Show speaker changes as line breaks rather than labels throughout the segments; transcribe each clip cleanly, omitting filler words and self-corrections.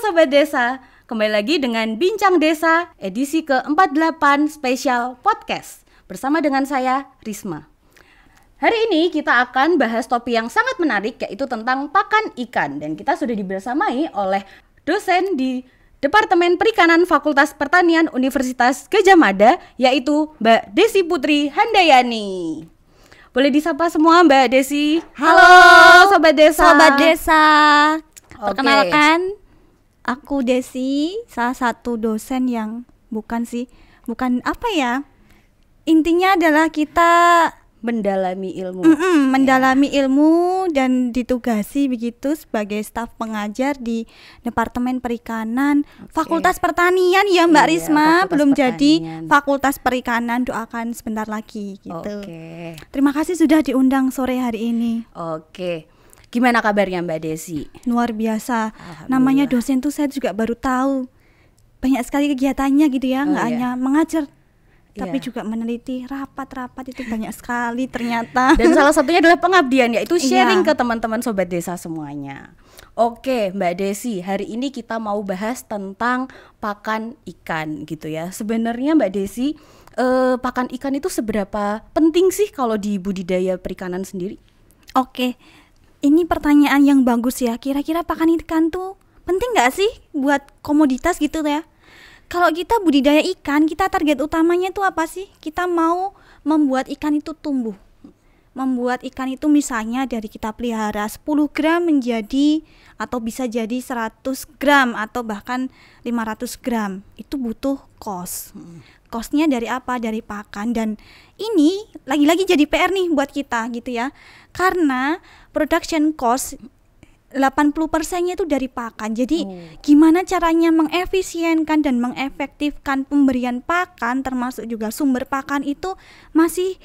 Sobat Desa, kembali lagi dengan Bincang Desa edisi ke-48 spesial podcast bersama dengan saya, Risma. Hari ini kita akan bahas topik yang sangat menarik, yaitu tentang pakan ikan. Dan kita sudah dibersamai oleh dosen di Departemen Perikanan Fakultas Pertanian Universitas Gadjah Mada, yaitu Mbak Desi Putri Handayani. Boleh disapa semua Mbak Desi.
Halo
Sobat Desa.
Sobat Desa.
Oke.
Perkenalkan, aku Desi, salah satu dosen yang bukan apa ya? Intinya adalah kita
mendalami ilmu.
mendalami ilmu dan ditugasi begitu sebagai staf pengajar di Departemen Perikanan Fakultas Pertanian ya Mbak
Iya,
Risma.
Fakultas
Belum
Pertanian.
jadi Fakultas Perikanan, doakan sebentar lagi gitu.
Oke.
Terima kasih sudah diundang sore hari ini.
Oke. Gimana kabarnya Mbak Desi?
Luar biasa.
Alhamdulillah.
Namanya dosen tuh saya juga baru tahu. Banyak sekali kegiatannya gitu ya, nggak
iya.
hanya mengajar tapi
Iya.
juga meneliti, rapat-rapat itu banyak sekali ternyata.
Dan salah satunya adalah pengabdian, yaitu sharing
Iya.
ke teman-teman Sobat Desa semuanya. Oke Mbak Desi, hari ini kita mau bahas tentang pakan ikan gitu ya. Sebenarnya Mbak Desi, pakan ikan itu seberapa penting sih kalau di budidaya perikanan sendiri?
Oke, ini pertanyaan yang bagus ya. Kira-kira pakan ikan tuh penting nggak sih buat komoditas gitu ya? Kalau kita budidaya ikan, kita target utamanya tuh apa sih? Kita mau membuat ikan itu tumbuh. Membuat ikan itu misalnya dari kita pelihara 10 gram menjadi atau bisa jadi 100 gram atau bahkan 500 gram. Itu butuh cost. Costnya dari apa? Dari pakan. Dan ini lagi-lagi jadi PR nih buat kita gitu ya. Karena production cost 80%-nya itu dari pakan. Jadi gimana caranya mengefisienkan dan mengefektifkan pemberian pakan termasuk juga sumber pakan itu masih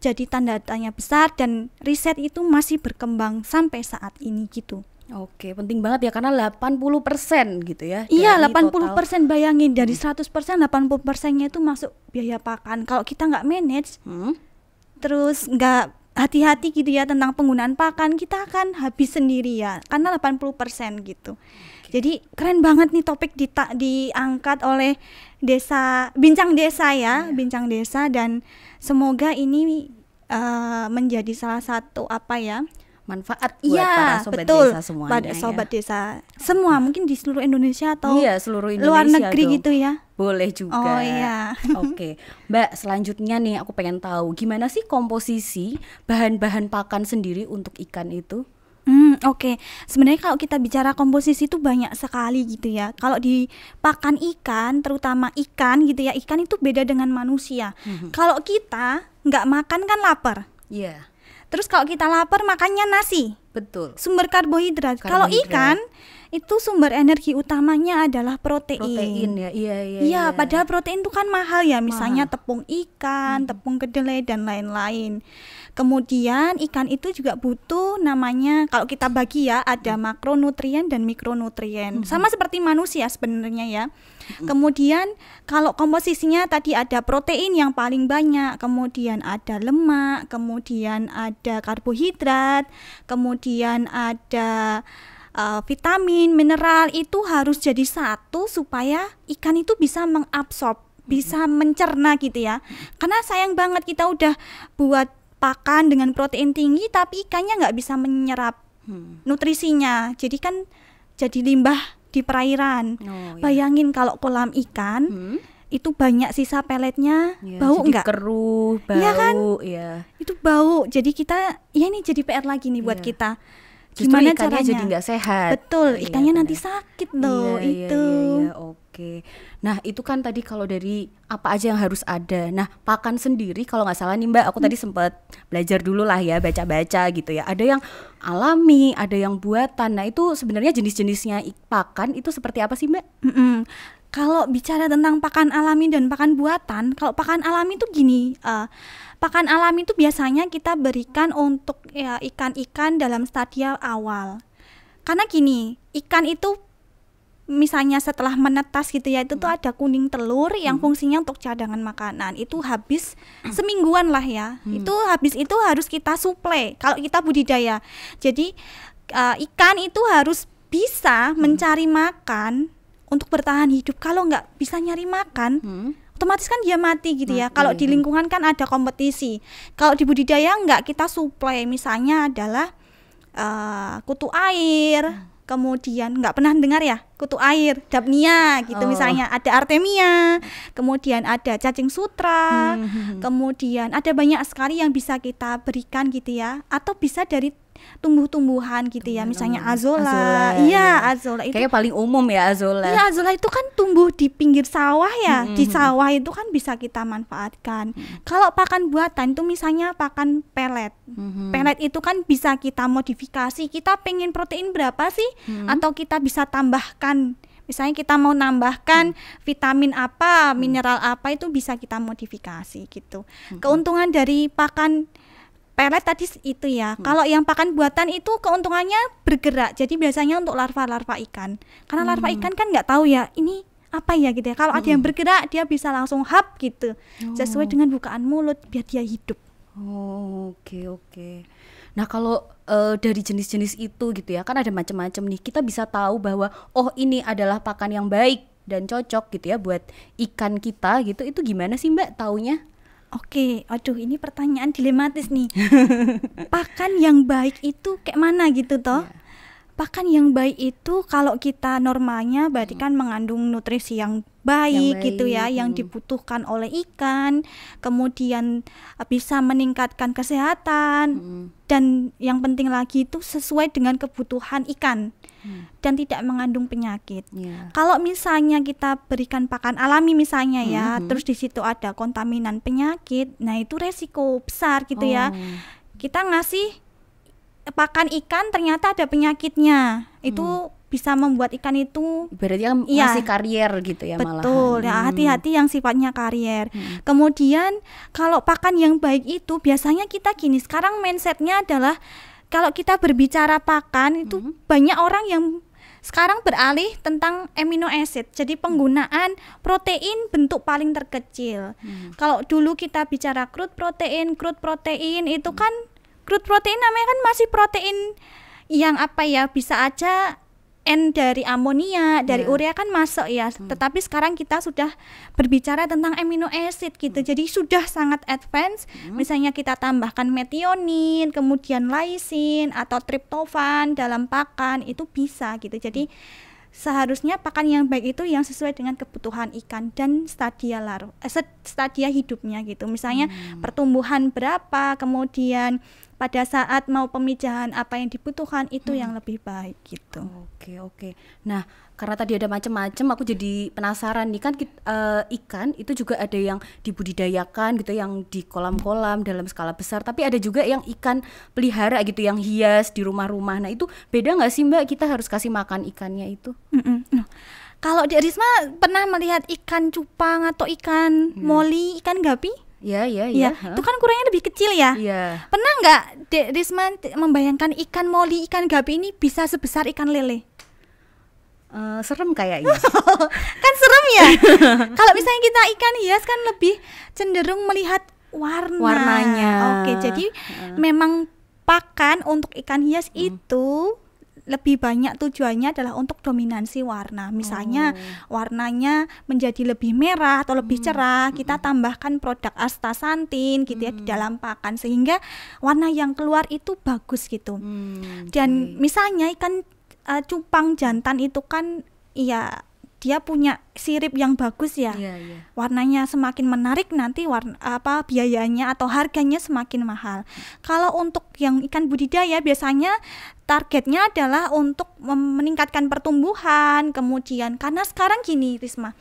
jadi tanda tanya besar, dan riset itu masih berkembang sampai saat ini gitu.
Oke, penting banget ya karena 80% gitu ya.
Iya,
dari
80% bayangin dari 100% 80%-nya itu masuk biaya pakan. Kalau kita nggak manage, terus nggak hati-hati gitu ya tentang penggunaan pakan, kita akan habis sendiri ya, karena 80% gitu. Jadi keren banget nih topik diangkat oleh Bincang Desa ya, Bincang Desa, dan semoga ini menjadi salah satu
manfaat buat para Sobat Desa semuanya.
Pada Sobat Desa semua, mungkin di seluruh Indonesia atau
Iya, seluruh Indonesia
luar negeri
dong.
gitu ya.
Boleh juga.
Oh iya.
Oke, Mbak, selanjutnya nih aku pengen tahu gimana sih komposisi bahan-bahan pakan sendiri untuk ikan itu?
Oke. Sebenarnya kalau kita bicara komposisi itu banyak sekali gitu ya. Kalau di pakan ikan, terutama ikan gitu ya, ikan itu beda dengan manusia. Kalau kita nggak makan kan lapar.
Iya,
Terus kalau kita lapar makannya nasi,
betul.
sumber karbohidrat. Kalau ikan itu sumber energi utamanya adalah protein.
Protein ya, iya.
Iya, padahal protein itu kan mahal ya, misalnya tepung ikan, tepung kedelai dan lain-lain. Kemudian ikan itu juga butuh namanya, kalau kita bagi ya, ada makronutrien dan mikronutrien. Sama seperti manusia sebenarnya ya. Kemudian kalau komposisinya tadi ada protein yang paling banyak, kemudian ada lemak, kemudian ada karbohidrat, kemudian ada vitamin, mineral, itu harus jadi satu supaya ikan itu bisa mengabsorb, bisa mencerna gitu ya. Karena sayang banget kita udah buat pakan dengan protein tinggi tapi ikannya nggak bisa menyerap nutrisinya, jadi kan jadi limbah di perairan. Bayangin kalau kolam ikan itu banyak sisa peletnya,
Ya,
bau
jadi
nggak?
keruh, bau,
Iya kan?
ya.
Itu bau. Jadi kita, ya ini jadi PR lagi nih buat
Iya.
kita.
Justru
Gimana
ikannya
caranya?
jadi nggak sehat.
Betul,
Iya,
ikannya
benar.
nanti sakit loh itu.
Iya, oke. Nah, itu kan tadi kalau dari apa aja yang harus ada. Nah, pakan sendiri kalau nggak salah nih Mbak, aku tadi sempat belajar dulu lah ya, baca-baca gitu ya. Ada yang alami, ada yang buatan. Nah, itu sebenarnya jenis-jenisnya pakan itu seperti apa sih Mbak?
Kalau bicara tentang pakan alami dan pakan buatan, kalau pakan alami itu gini, pakan alami itu biasanya kita berikan untuk ya, ikan-ikan dalam stadia awal. Karena gini, ikan itu misalnya setelah menetas gitu ya, itu tuh ada kuning telur yang fungsinya untuk cadangan makanan. Itu habis semingguan lah ya. Itu habis itu harus kita suplai kalau kita budidaya. Jadi ikan itu harus bisa mencari makan untuk bertahan hidup. Kalau nggak bisa nyari makan, otomatis kan dia mati gitu ya. Kalau di lingkungan kan ada kompetisi. Kalau di budidaya nggak, kita suplai. Misalnya adalah kutu air. Kemudian nggak pernah dengar ya kutu air, Dapnia gitu misalnya, ada Artemia, kemudian ada cacing sutra, kemudian ada banyak sekali yang bisa kita berikan gitu ya, atau bisa dari tumbuh-tumbuhan gitu ya, misalnya azolla. Iya, azolla itu
kayak paling umum ya, azolla.
Iya, azolla itu kan tumbuh di pinggir sawah ya. Di sawah itu kan bisa kita manfaatkan. Kalau pakan buatan itu misalnya pakan pelet. Pelet itu kan bisa kita modifikasi. Kita pengen protein berapa sih? Atau kita bisa tambahkan. Misalnya kita mau nambahkan vitamin apa, mineral apa, itu bisa kita modifikasi gitu. Keuntungan dari pakan pelet tadi itu ya. Kalau yang pakan buatan itu keuntungannya bergerak. Jadi biasanya untuk larva-larva ikan. Karena larva ikan kan nggak tahu ya ini apa ya gitu ya. Kalau ada yang bergerak, dia bisa langsung hap gitu. Sesuai dengan bukaan mulut biar dia hidup.
Oke. Nah, kalau dari jenis-jenis itu gitu ya, kan ada macam-macam nih. Kita bisa tahu bahwa ini adalah pakan yang baik dan cocok gitu ya buat ikan kita gitu. Itu gimana sih Mbak taunya?
Oke, aduh ini pertanyaan dilematis nih. Pakan yang baik itu kayak mana gitu toh? Pakan yang baik itu kalau kita normalnya berarti kan mengandung nutrisi yang baik gitu ya, yang dibutuhkan oleh ikan, kemudian bisa meningkatkan kesehatan, dan yang penting lagi itu sesuai dengan kebutuhan ikan. Dan tidak mengandung penyakit. Kalau misalnya kita berikan pakan alami misalnya ya, terus di situ ada kontaminan penyakit, nah itu resiko besar gitu ya. Kita ngasih pakan ikan ternyata ada penyakitnya, itu bisa membuat ikan itu
berarti kan masih karier gitu ya.
Betul, ya hati-hati yang sifatnya karier. Kemudian kalau pakan yang baik itu biasanya kita gini, sekarang mindsetnya adalah kalau kita berbicara pakan itu banyak orang yang sekarang beralih tentang amino acid. Jadi penggunaan protein bentuk paling terkecil. Kalau dulu kita bicara crude protein itu kan crude protein namanya kan masih protein yang apa ya, bisa aja N dari amonia, dari urea kan masuk ya. Tetapi sekarang kita sudah berbicara tentang amino acid gitu. Jadi sudah sangat advance. Misalnya kita tambahkan metionin, kemudian lysine atau triptofan dalam pakan, itu bisa gitu. Jadi seharusnya pakan yang baik itu yang sesuai dengan kebutuhan ikan dan stadia hidupnya gitu. Misalnya pertumbuhan berapa, kemudian pada saat mau pemijahan apa yang dibutuhkan, itu yang lebih baik gitu.
Oke. Nah, karena tadi ada macam-macam, aku jadi penasaran nih kan ikan itu juga ada yang dibudidayakan gitu, yang di kolam-kolam dalam skala besar, tapi ada juga yang ikan pelihara gitu, yang hias di rumah-rumah. Nah, itu beda nggak sih Mbak? Kita harus kasih makan ikannya itu?
Kalau di Risma pernah melihat ikan cupang atau ikan moli, ikan gapi?
Iya.
Itu kan ukurannya lebih kecil ya. Pernah nggak Dek Risma membayangkan ikan moli, ikan gapi ini bisa sebesar ikan lele?
Serem kayaknya.
Kan serem ya. Kalau misalnya kita ikan hias kan lebih cenderung melihat warnanya. Jadi memang pakan untuk ikan hias itu lebih banyak tujuannya adalah untuk dominansi warna. Misalnya warnanya menjadi lebih merah atau lebih cerah, kita tambahkan produk astaxanthin gitu ya di dalam pakan, sehingga warna yang keluar itu bagus gitu. Dan misalnya ikan cupang jantan itu kan dia punya sirip yang bagus ya. Warnanya semakin menarik, nanti biayanya atau harganya semakin mahal. Kalau untuk yang ikan budidaya biasanya targetnya adalah untuk meningkatkan pertumbuhan, kemudian karena sekarang gini Risma,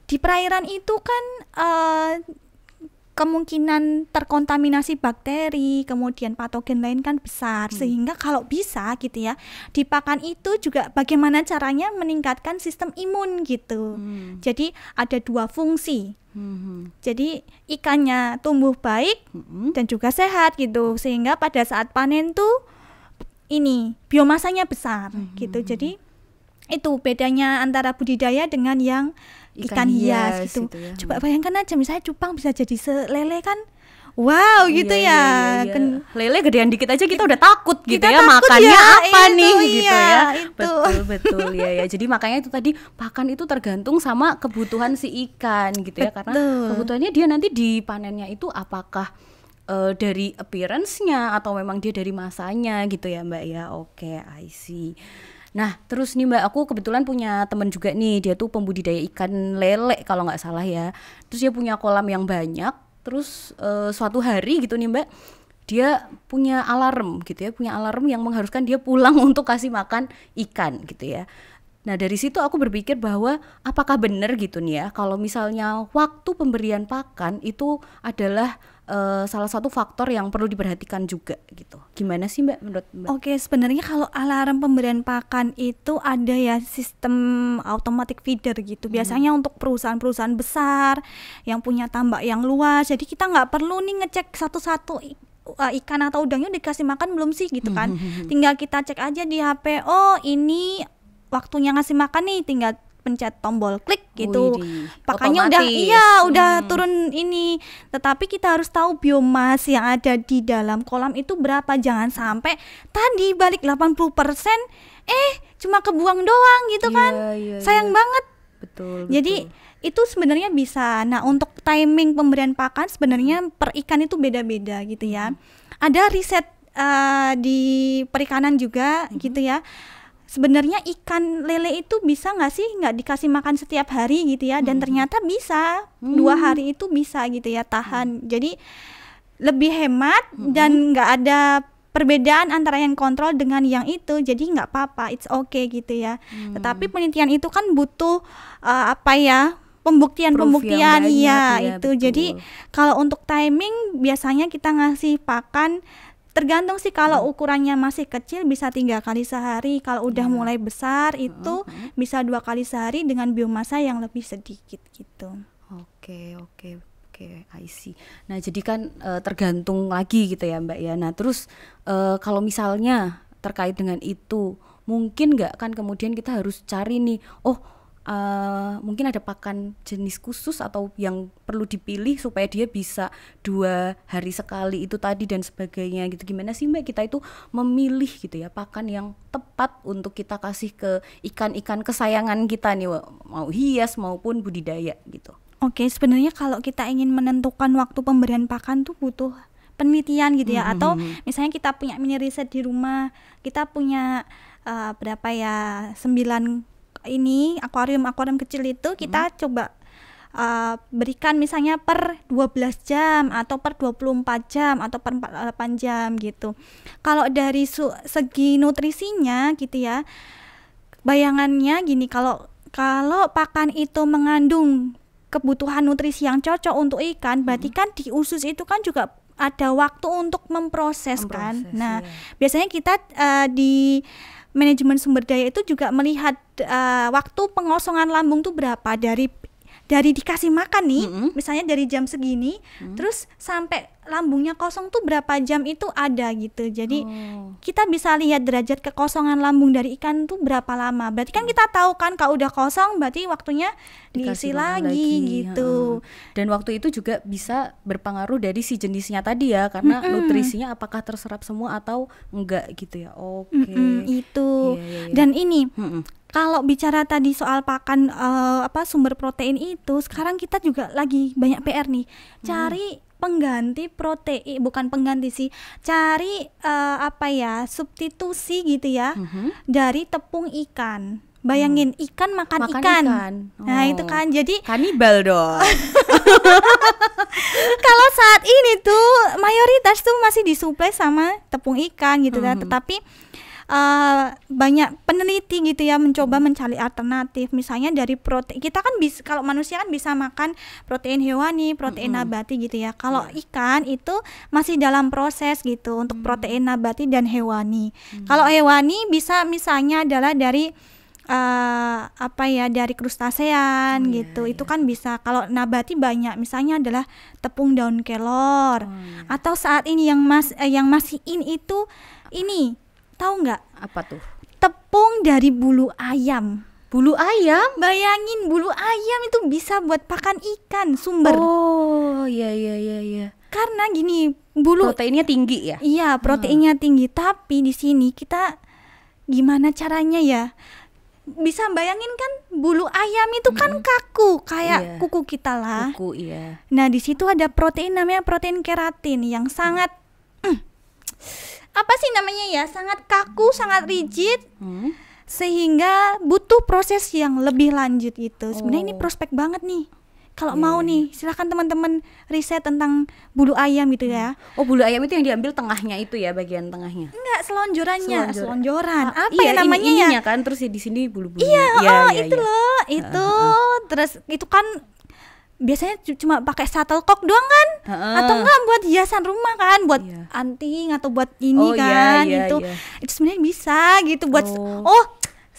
di perairan itu kan kemungkinan terkontaminasi bakteri, kemudian patogen lain kan besar, sehingga kalau bisa gitu ya, di pakan itu juga bagaimana caranya meningkatkan sistem imun gitu. Jadi ada dua fungsi. Jadi ikannya tumbuh baik dan juga sehat gitu, sehingga pada saat panen tuh ini biomasanya besar gitu. Jadi itu bedanya antara budidaya dengan yang ikan hias gitu ya. Coba bayangkan aja misalnya cupang bisa jadi selele kan, Wow, gitu
Iya,
ya.
iya, iya. Lele gedean dikit aja kita udah takut gitu
Kita
ya,
takut
makannya
ya,
apa
itu,
nih gitu
iya,
ya.
itu.
Betul ya ya. Jadi makanya itu tadi pakan itu tergantung sama kebutuhan si ikan gitu ya, karena
Betul.
kebutuhannya dia nanti di panennya itu apakah dari appearance-nya atau memang dia dari masanya gitu ya Mbak ya. Oke, I see. Nah terus nih Mbak, aku kebetulan punya temen juga nih, dia tuh pembudidaya ikan lele kalau nggak salah ya. Terus dia punya kolam yang banyak. Terus suatu hari gitu nih Mbak, dia punya alarm gitu ya, punya alarm yang mengharuskan dia pulang untuk kasih makan ikan gitu ya. Nah dari situ aku berpikir bahwa apakah benar gitu nih ya, kalau misalnya waktu pemberian pakan itu adalah salah satu faktor yang perlu diperhatikan juga gitu. Gimana sih Mbak menurut Mbak?
Oke, sebenarnya kalau alarm pemberian pakan itu ada ya sistem automatic feeder gitu. Biasanya untuk perusahaan-perusahaan besar yang punya tambak yang luas. Jadi kita nggak perlu nih ngecek satu-satu ikan atau udangnya dikasih makan belum sih gitu kan. Tinggal kita cek aja di HP. Oh, ini waktunya ngasih makan nih, tinggal pencet tombol klik gitu.
Widih,
Pakannya
otomatis.
udah turun ini. Tetapi kita harus tahu biomas yang ada di dalam kolam itu berapa. Jangan sampai tadi balik 80% cuma kebuang doang gitu
Iya,
kan.
iya,
Sayang
iya.
banget.
Betul.
Jadi itu sebenarnya bisa. Nah, untuk timing pemberian pakan sebenarnya per ikan itu beda-beda gitu ya. Ada riset di perikanan juga gitu ya. Sebenarnya ikan lele itu bisa nggak sih nggak dikasih makan setiap hari gitu ya, dan ternyata bisa 2 hari itu bisa gitu ya tahan. Jadi lebih hemat dan nggak ada perbedaan antara yang kontrol dengan yang itu, jadi nggak apa-apa, it's okay gitu ya. Tetapi penelitian itu kan butuh pembuktian
Proof yang banyak,
ya
ya,
itu.
betul.
Jadi kalau untuk timing biasanya kita ngasih pakan tergantung sih, kalau ukurannya masih kecil bisa 3 kali sehari, kalau udah mulai besar itu bisa 2 kali sehari dengan biomasa yang lebih sedikit gitu.
Oke, I see. Nah, jadi kan tergantung lagi gitu ya Mbak ya. Nah, terus kalau misalnya terkait dengan itu, mungkin nggak kan kemudian kita harus cari nih, mungkin ada pakan jenis khusus atau yang perlu dipilih supaya dia bisa 2 hari sekali itu tadi dan sebagainya gitu. Gimana sih Mbak kita itu memilih gitu ya pakan yang tepat untuk kita kasih ke ikan-ikan kesayangan kita nih, mau hias maupun budidaya gitu.
Oke, sebenarnya kalau kita ingin menentukan waktu pemberian pakan tuh butuh penelitian gitu ya. Atau misalnya kita punya mini riset di rumah, kita punya 9 ini akuarium kecil itu, kita coba berikan misalnya per 12 jam atau per 24 jam atau per 48 jam gitu. Kalau dari segi nutrisinya gitu ya, bayangannya gini, kalau pakan itu mengandung kebutuhan nutrisi yang cocok untuk ikan, berarti kan di usus itu kan juga ada waktu untuk memproses kan. Nah, biasanya kita di manajemen sumber daya itu juga melihat waktu pengosongan lambung tuh berapa dari dikasih makan nih, misalnya dari jam segini, terus sampai lambungnya kosong tuh berapa jam itu ada gitu. Jadi kita bisa lihat derajat kekosongan lambung dari ikan tuh berapa lama. Berarti kan kita tahu kan kalau udah kosong berarti waktunya diisi lagi gitu.
Dan waktu itu juga bisa berpengaruh dari si jenisnya tadi ya, karena nutrisinya apakah terserap semua atau enggak gitu ya. Oke.
Itu.
Iya.
Dan ini kalau bicara tadi soal pakan sumber protein itu, sekarang kita juga lagi banyak PR nih. Cari pengganti protein, bukan pengganti sih. Cari substitusi gitu ya dari tepung ikan. Bayangin ikan makan ikan. Nah, itu kan jadi
kanibal dong.
Kalau saat ini tuh mayoritas tuh masih disuplai sama tepung ikan gitu ya. Tetapi banyak peneliti gitu ya mencoba mencari alternatif, misalnya dari protein. Kita kan bisa, kalau manusia kan bisa makan protein hewani, protein nabati gitu ya. Kalau ikan itu masih dalam proses gitu untuk protein nabati dan hewani. Kalau hewani bisa misalnya adalah dari dari krustasean gitu. Itu kan bisa. Kalau nabati banyak, misalnya adalah tepung daun kelor. Atau saat ini yang masih in itu ini, tahu nggak?
Apa tuh?
Tepung dari bulu ayam.
Bulu ayam?
Bayangin, bulu ayam itu bisa buat pakan ikan, sumber.
Oh, iya.
Karena gini, bulu
proteinnya tinggi ya.
iya, proteinnya tinggi, tapi di sini kita gimana caranya ya? Bisa bayangin kan bulu ayam itu kan kaku kayak
Iya.
kuku kita lah.
Kuku, iya.
Nah, di situ ada protein namanya protein keratin yang sangat apa sih namanya ya? Sangat kaku, sangat rigid. Sehingga butuh proses yang lebih lanjut gitu. Sebenarnya ini prospek banget nih. Kalau mau nih, silakan teman-teman riset tentang bulu ayam gitu ya.
Oh, bulu ayam itu yang diambil tengahnya itu ya, bagian tengahnya.
Enggak, selonjoran. Apa
Iya,
ya namanya ya?
ininya kan, terus ya di sini bulu-bulunya.
Iya, itu loh, itu. Terus itu kan biasanya cuma pakai shuttlecock doang kan? Atau enggak buat hiasan rumah kan, buat
Iya.
anting atau buat ini
Oh, iya,
kan,
iya,
itu.
iya.
Itu sebenarnya bisa gitu buat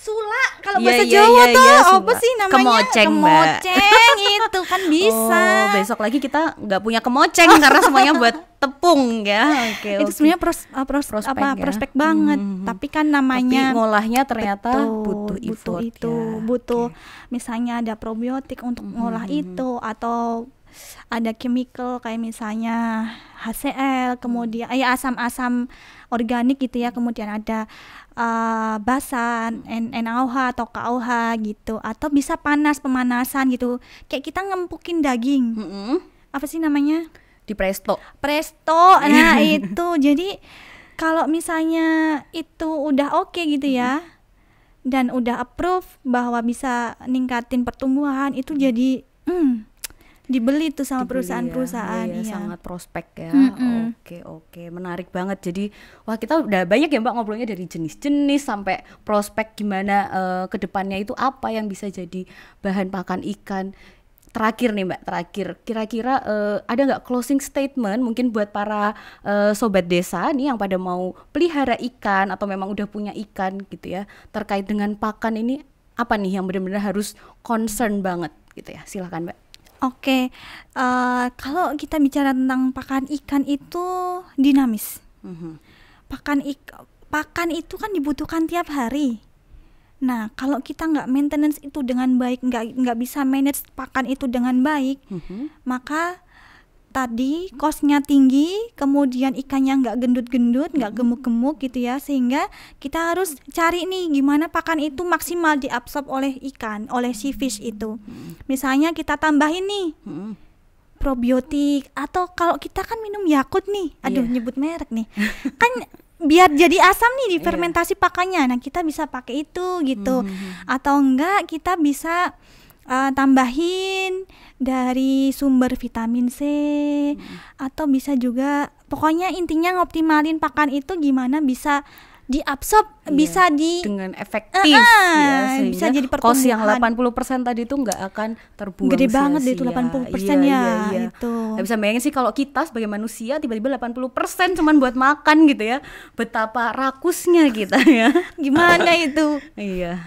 sula kalau
Iya,
bahasa
iya,
Jawa
iya,
tuh
iya,
apa
sula.
sih namanya?
Kemoceng, Mbak.
Kemoceng itu kan bisa.
Oh, besok lagi kita nggak punya kemoceng karena semuanya buat tepung ya. Oke,
Itu
oke.
sebenarnya
Prospek ya.
prospek banget. Tapi kan namanya
Tapi ngolahnya ternyata
betul,
butuh effort
itu
ya.
butuh misalnya ada probiotik untuk ngolah itu, atau ada chemical kayak misalnya HCl, kemudian asam-asam organik gitu ya, kemudian ada basan, NaOH atau KOH gitu, atau bisa pemanasan gitu, kayak kita ngempukin daging. Apa sih namanya?
Di presto.
Presto. Nah, itu. Jadi kalau misalnya itu udah oke gitu ya, dan udah approve bahwa bisa ningkatin pertumbuhan, itu jadi dibeli tuh sama perusahaan-perusahaan.
Iya,
Iya.
sangat prospek ya. Oke, menarik banget. Jadi wah, kita udah banyak ya Mbak ngobrolnya, dari jenis-jenis sampai prospek gimana ke depannya itu apa yang bisa jadi bahan pakan ikan. Terakhir nih Mbak, kira-kira ada nggak closing statement mungkin buat para sobat desa nih yang pada mau pelihara ikan atau memang udah punya ikan gitu ya, terkait dengan pakan ini, apa nih yang benar-benar harus concern banget gitu ya? Silahkan Mbak.
Oke, kalau kita bicara tentang pakan ikan itu dinamis. Pakan itu kan dibutuhkan tiap hari. Nah, kalau kita nggak maintenance itu dengan baik, nggak bisa manage pakan itu dengan baik, maka tadi cost-nya tinggi, kemudian ikannya nggak gendut-gendut, nggak gemuk-gemuk gitu ya, sehingga kita harus cari nih gimana pakan itu maksimal diabsorb oleh ikan, oleh si fish itu. Misalnya kita tambahin nih probiotik, atau kalau kita kan minum Yakult nih, nyebut merek nih, kan biar jadi asam nih di fermentasi pakannya. Nah, kita bisa pakai itu gitu, atau enggak kita bisa tambahin dari sumber vitamin C, atau bisa juga, pokoknya intinya ngoptimalin pakan itu gimana bisa diabsorb, bisa
dengan efektif ya, sehingga
bisa jadi
cost yang
pertumbuhan.
80% tadi itu nggak akan terbuang
Gede
sia-sia.
banget deh itu 80% ya, itu.
Nggak bisa bayangin sih kalau kita sebagai manusia tiba-tiba 80% cuman buat makan gitu ya, betapa rakusnya kita ya.
Gimana itu?
Iya.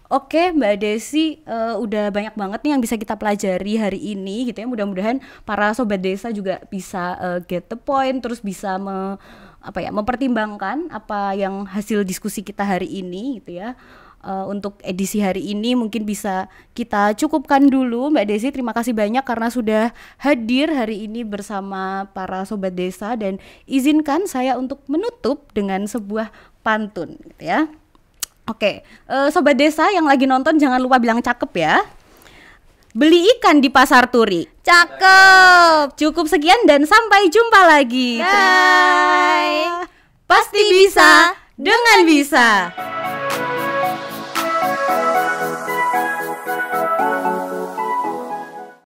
Oke Mbak Desi, udah banyak banget nih yang bisa kita pelajari hari ini gitu ya. Mudah-mudahan para sobat desa juga bisa get the point, terus bisa mempertimbangkan apa yang hasil diskusi kita hari ini gitu ya. Untuk edisi hari ini mungkin bisa kita cukupkan dulu. Mbak Desi, terima kasih banyak karena sudah hadir hari ini bersama para sobat desa, dan izinkan saya untuk menutup dengan sebuah pantun gitu ya. Oke, sobat desa yang lagi nonton jangan lupa bilang cakep ya. Beli ikan di pasar turi.
Cakep.
Cukup sekian dan sampai jumpa lagi.
Bye.
Pasti bisa dengan bisa.